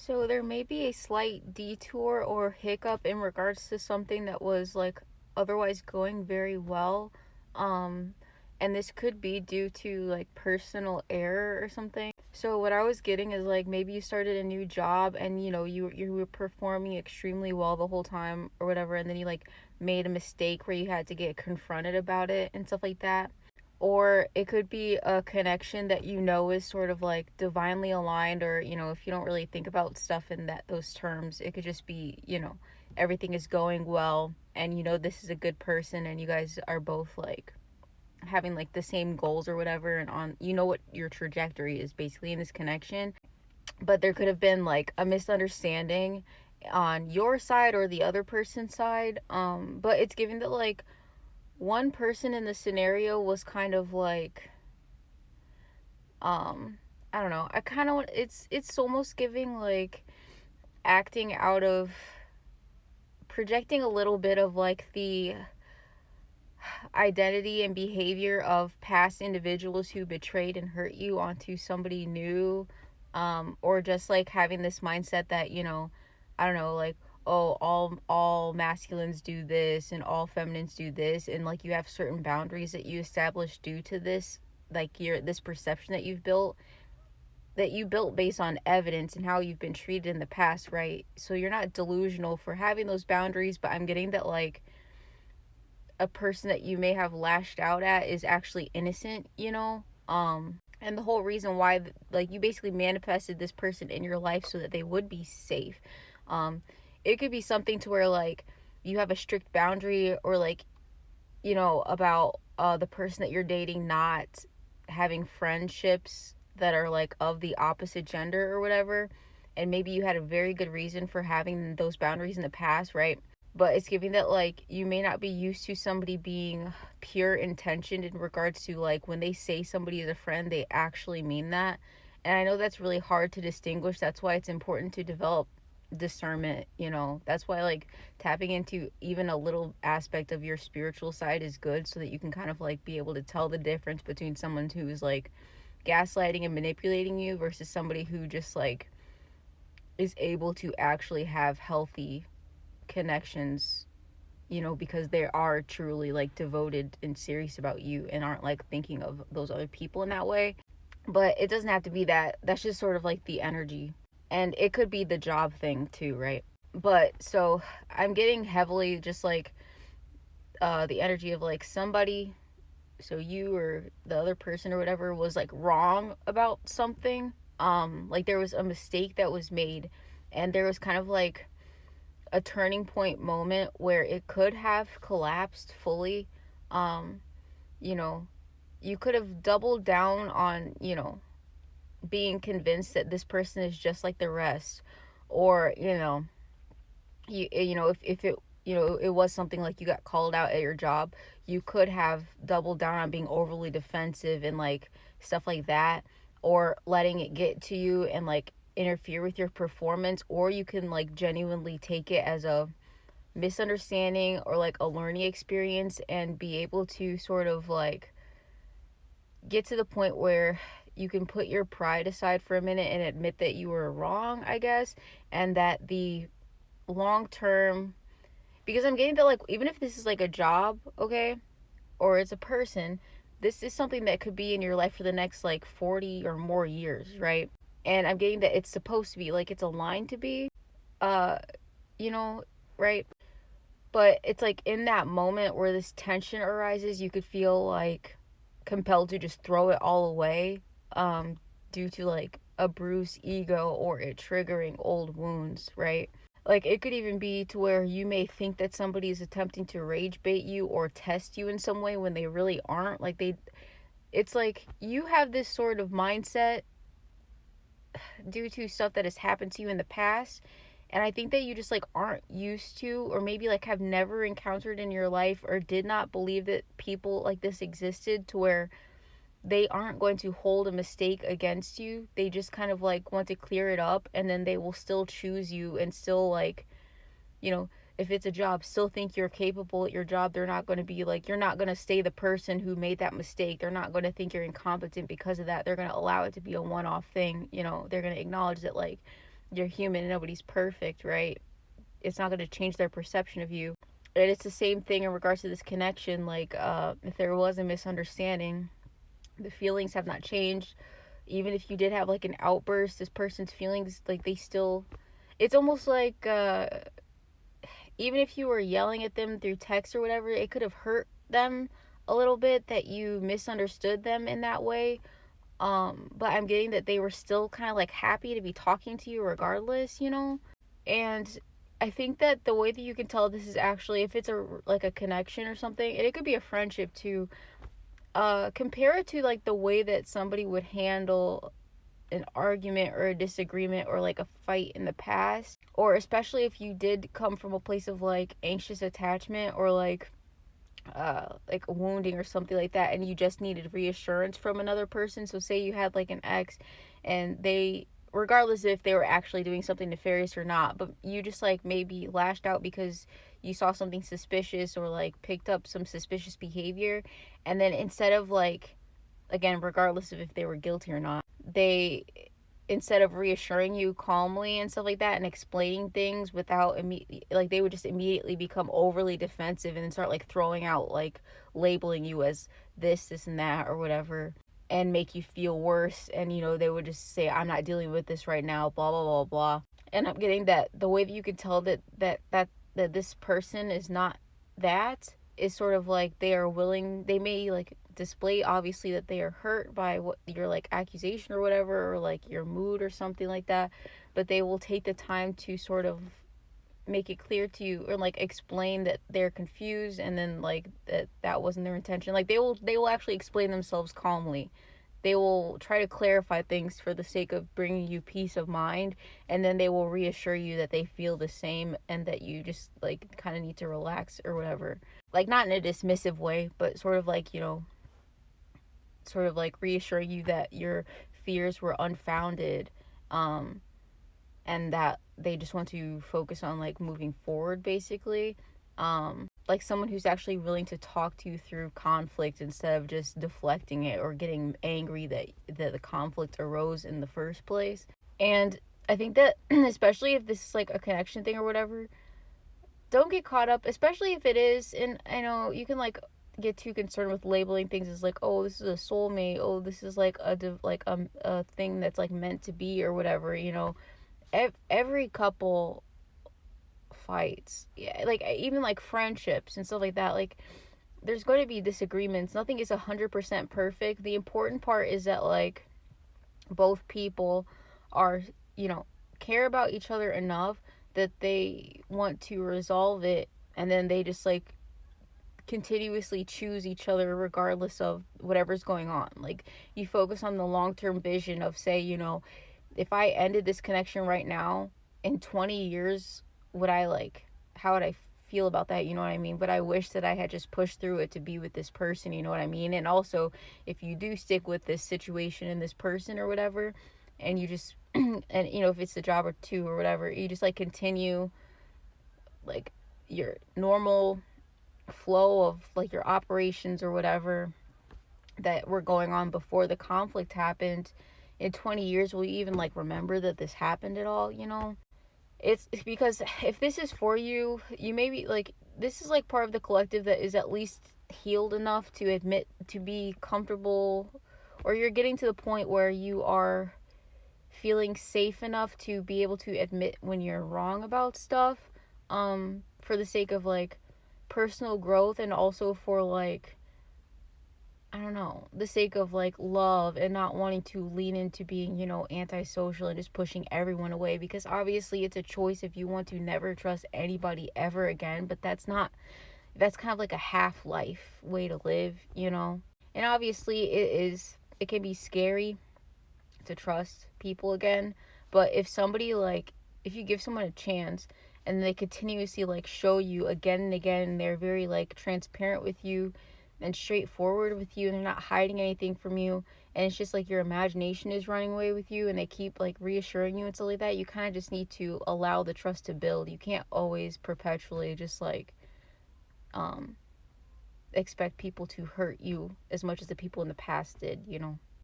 So there may be a slight detour or hiccup in regards to something that was like otherwise going very well. Um and this could be due to like personal error or something. So what I was getting is like maybe you started a new job and you were performing extremely well the whole time or whatever, and then you like made a mistake where you had to get confronted about it and stuff like that. Or it could be a connection that is sort of like divinely aligned, or if you don't really think about stuff in those terms, it could just be everything is going well, and this is a good person, and you guys are both like having like the same goals or whatever, and on what your trajectory is basically in this connection. But there could have been like a misunderstanding on your side or the other person's side. But it's given that like one person in the scenario was kind of like um I don't know. I kind of want it's almost giving like acting out of projecting a little bit of like the identity and behavior of past individuals who betrayed and hurt you onto somebody new, or just like having this mindset that I don't know, like, oh, all masculines do this and all feminines do this, and like you have certain boundaries that you establish due to this, like your this perception that you built based on evidence and how you've been treated in the past, right? So you're not delusional for having those boundaries, but I'm getting that like a person that you may have lashed out at is actually innocent, and the whole reason why, like, you basically manifested this person in your life so that they would be safe. um it could be something to where like you have a strict boundary, or like about the person that you're dating not having friendships that are like of the opposite gender or whatever, and maybe you had a very good reason for having those boundaries in the past, right? But it's giving that like you may not be used to somebody being pure intentioned in regards to like when they say somebody is a friend, they actually mean that. And I know that's really hard to distinguish. That's why it's important to develop discernment. That's why like tapping into even a little aspect of your spiritual side is good, so that you can kind of like be able to tell the difference between someone who's like gaslighting and manipulating you versus somebody who just like is able to actually have healthy connections, because they are truly like devoted and serious about you and aren't like thinking of those other people in that way. But it doesn't have to be that. That's just sort of like the energy. And it could be the job thing too, right? But so I'm getting heavily just like the energy of like somebody, so you or the other person or whatever was like wrong about something. Like there was a mistake that was made, and there was kind of like a turning point moment where it could have collapsed fully. um you know you could have doubled down on being convinced that this person is just like the rest, or if it it was something like you got called out at your job, you could have doubled down on being overly defensive and like stuff like that, or letting it get to you and like interfere with your performance. Or you can like genuinely take it as a misunderstanding or like a learning experience, and be able to sort of like get to the point where you can put your pride aside for a minute and admit that you were wrong, I guess. And that the long term, because I'm getting that like even if this is like a job, okay, or it's a person, this is something that could be in your life for the next like 40 or more years, right? And I'm getting that it's supposed to be like it's aligned to be, uh you know right? But it's like in that moment where this tension arises, you could feel like compelled to just throw it all away, um due to like a bruised ego or it triggering old wounds, right? Like it could even be to where you may think that somebody is attempting to rage bait you or test you in some way when they really aren't. Like it's like you have this sort of mindset due to stuff that has happened to you in the past. And I think that you just like aren't used to, or maybe like have never encountered in your life, or did not believe that people like this existed, to where they aren't going to hold a mistake against you. They just kind of like want to clear it up, and then they will still choose you and still like, you know, if it's a job, still think you're capable at your job. They're not going to be like, you're not going to stay the person who made that mistake. They're not going to think you're incompetent because of that. They're going to allow it to be a one-off thing. They're going to acknowledge that like you're human and nobody's perfect, right? It's not going to change their perception of you. And it's the same thing in regards to this connection. Like, if there was a misunderstanding, the feelings have not changed. Even if you did have like an outburst, this person's feelings, like, they still, it's almost like, even if you were yelling at them through text or whatever, it could have hurt them a little bit that you misunderstood them in that way. But I'm getting that they were still kind of like happy to be talking to you regardless, you know? And I think that the way that you can tell this is actually, if it's a like a connection or something, and it could be a friendship too, compare it to like the way that somebody would handle an argument or a disagreement or like a fight in the past, or especially if you did come from a place of like anxious attachment or like wounding or something like that, and you just needed reassurance from another person. So say you had like an ex, and they, regardless if they were actually doing something nefarious or not, but you just like maybe lashed out because you saw something suspicious or like picked up some suspicious behavior, and then instead of like, again, regardless of if they were guilty or not, they, instead of reassuring you calmly and stuff like that and explaining things without like, they would just immediately become overly defensive and then start like throwing out, like, labeling you as this and that or whatever, and make you feel worse. And they would just say, I'm not dealing with this right now, blah blah blah blah. And I'm getting that the way that you can tell that this person is not, that is sort of like they are willing, they may like display obviously that they are hurt by what your like accusation or whatever, or like your mood or something like that, but they will take the time to sort of make it clear to you, or like explain that they're confused, and then like that wasn't their intention. Like they will actually explain themselves calmly. They will try to clarify things for the sake of bringing you peace of mind, and then they will reassure you that they feel the same and that you just like kind of need to relax or whatever. Like, not in a dismissive way, but sort of like, sort of like reassuring you that your fears were unfounded, um and that they just want to focus on like moving forward, basically. Like someone who's actually willing to talk to you through conflict instead of just deflecting it or getting angry that the conflict arose in the first place. And I think that especially if this is like a connection thing or whatever, don't get caught up, especially if it is. And I know you can like get too concerned with labeling things as like, oh, this is a soulmate, oh, this is like a thing that's like meant to be or whatever. Every couple fights, yeah, like even like friendships and stuff like that, like there's going to be disagreements. Nothing is 100% perfect. The important part is that like both people are, care about each other enough that they want to resolve it, and then they just like continuously choose each other regardless of whatever's going on. Like, you focus on the long-term vision of, say, if I ended this connection right now, in 20 years, would I like, how would I feel about that? You know what I mean? But I wish that I had just pushed through it to be with this person, you know what I mean? And also, if you do stick with this situation and this person or whatever, and you just, and if it's a job or two or whatever, you just like continue like your normal flow of like your operations or whatever that were going on before the conflict happened. In 20 years, will you even like remember that this happened at all? It's because if this is for you, you maybe like, this is like part of the collective that is at least healed enough to admit, to be comfortable, or you're getting to the point where you are feeling safe enough to be able to admit when you're wrong about stuff, for the sake of like personal growth, and also for like, I don't know, the sake of like love, and not wanting to lean into being, antisocial and just pushing everyone away, because obviously it's a choice if you want to never trust anybody ever again, but that's kind of like a half life way to live. And obviously it can be scary to trust people again, but if you give someone a chance and they continuously like show you again and again, and they're very like transparent with you and straightforward with you, and they're not hiding anything from you, and it's just like your imagination is running away with you, and they keep like reassuring you and stuff like that, you kind of just need to allow the trust to build. You can't always perpetually just like expect people to hurt you as much as the people in the past did.